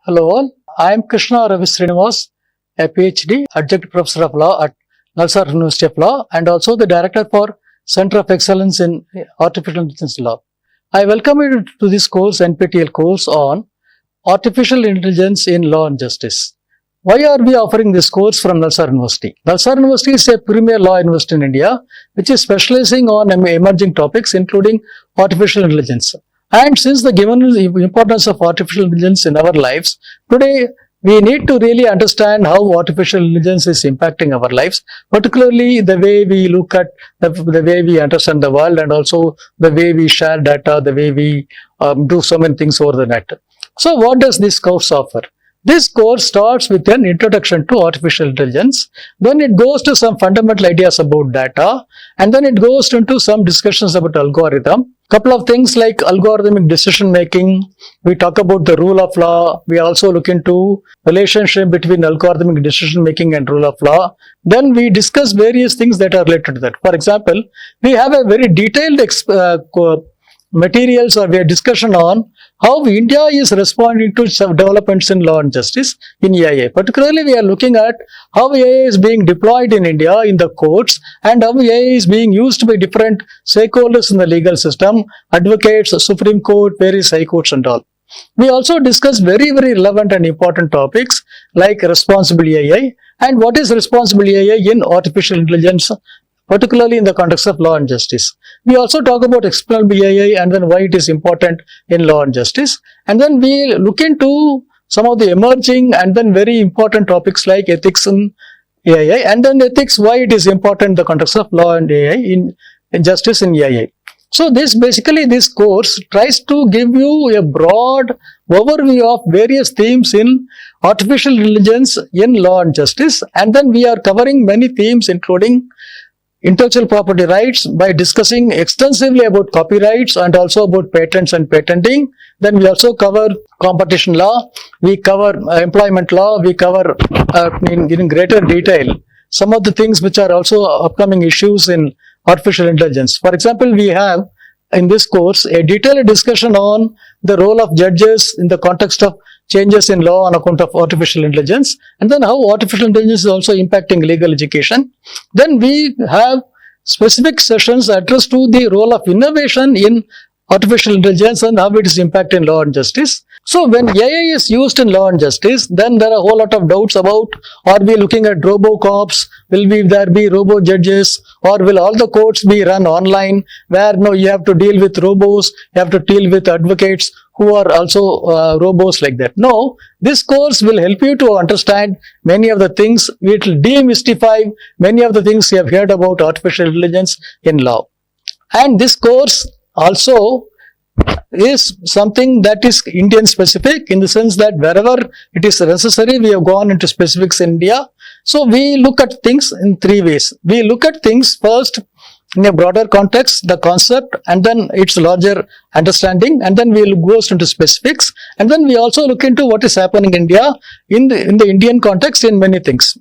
Hello all, I am Krishna Ravi Srinivas, a PhD, Adjunct Professor of Law at NALSAR University of Law and also the Director for Center of Excellence in Artificial Intelligence Law. I welcome you to this course, NPTEL course on Artificial Intelligence in Law and Justice. Why are we offering this course from NALSAR University? NALSAR University is a premier law university in India which is specializing on emerging topics including artificial intelligence. And since the given importance of artificial intelligence in our lives, today we need to really understand how artificial intelligence is impacting our lives, particularly the way we look at the way we understand the world and also the way we share data, the way we do so many things over the net. So what does this course offer? This course starts with an introduction to artificial intelligence, then it goes to some fundamental ideas about data, and then it goes into some discussions about algorithm. Couple of things like algorithmic decision making, we talk about the rule of law, we also look into relationship between algorithmic decision making and rule of law. Then we discuss various things that are related to that. For example, we have a very detailed materials or we have discussion on how India is responding to some developments in law and justice in AI. Particularly, we are looking at how AI is being deployed in India in the courts and how AI is being used by different stakeholders in the legal system, advocates, Supreme Court, various high courts and all. We also discuss very relevant and important topics like responsible AI and what is responsible AI in artificial intelligence, particularly in the context of law and justice. We also talk about explainable AI and then why it is important in law and justice. And then we look into some of the emerging and then very important topics like ethics in AI and then ethics, why it is important in the context of law and AI in justice in AI. So this course tries to give you a broad overview of various themes in artificial intelligence in law and justice. And then we are covering many themes including intellectual property rights by discussing extensively about copyrights and also about patents and patenting. Then we also cover competition law, we cover employment law, we cover in greater detail some of the things which are also upcoming issues in artificial intelligence. For example, we have in this course a detailed discussion on the role of judges in the context of changes in law on account of artificial intelligence, and then how artificial intelligence is also impacting legal education. Then we have specific sessions addressed to the role of innovation in artificial intelligence and how it is impacting law and justice. So when AI is used in law and justice, then there are a whole lot of doubts about, are we looking at robo-cops, will there be robo-judges, or will all the courts be run online, where no, you have to deal with robos, you have to deal with advocates who are also robos like that. No, this course will help you to understand many of the things, it will demystify many of the things you have heard about artificial intelligence in law. And this course also is something that is Indian specific in the sense that wherever it is necessary, we have gone into specifics in India. So we look at things in three ways. We look at things first in a broader context, the concept, and then its larger understanding, and then we go into specifics, and then we also look into what is happening in India in the Indian context in many things.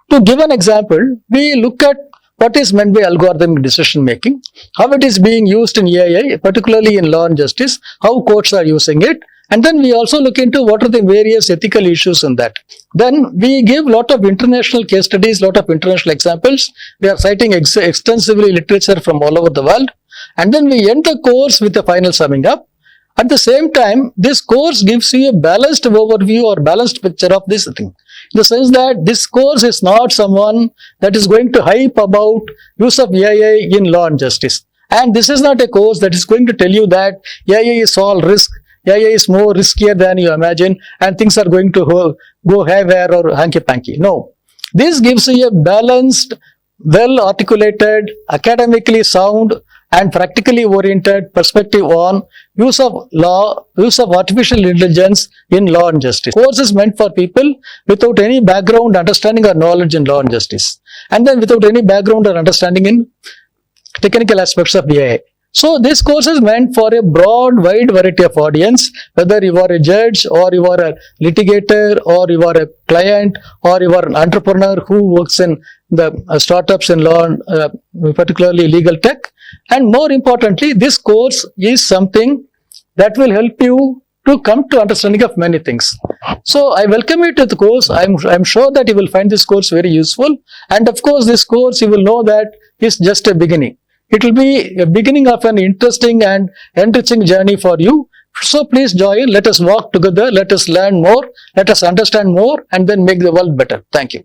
To give an example, we look at what is meant by algorithmic decision making, how it is being used in AI, particularly in law and justice, how courts are using it, and then we also look into what are the various ethical issues in that. Then we give lot of international case studies, lot of international examples. We are citing extensively literature from all over the world, and then we end the course with a final summing up. At the same time, this course gives you a balanced overview or balanced picture of this thing. In the sense that this course is not someone that is going to hype about use of AI in law and justice. And this is not a course that is going to tell you that AI is all risk, AI is more riskier than you imagine, and things are going to go haywire or hanky-panky. No. This gives you a balanced, well-articulated, academically sound, and practically oriented perspective on use of artificial intelligence in law and justice. Course is meant for people without any background, understanding or knowledge in law and justice, and then without any background or understanding in technical aspects of AI. So this course is meant for a broad, wide variety of audience, whether you are a judge or you are a litigator or you are a client or you are an entrepreneur who works in the startups in law, particularly legal tech. And more importantly, this course is something that will help you to come to understanding of many things. So I welcome you to the course. I'm sure that you will find this course very useful. And of course, this course you will know that is just a beginning. It will be a beginning of an interesting and enriching journey for you. So please join. Let us walk together. Let us learn more. Let us understand more and then make the world better. Thank you.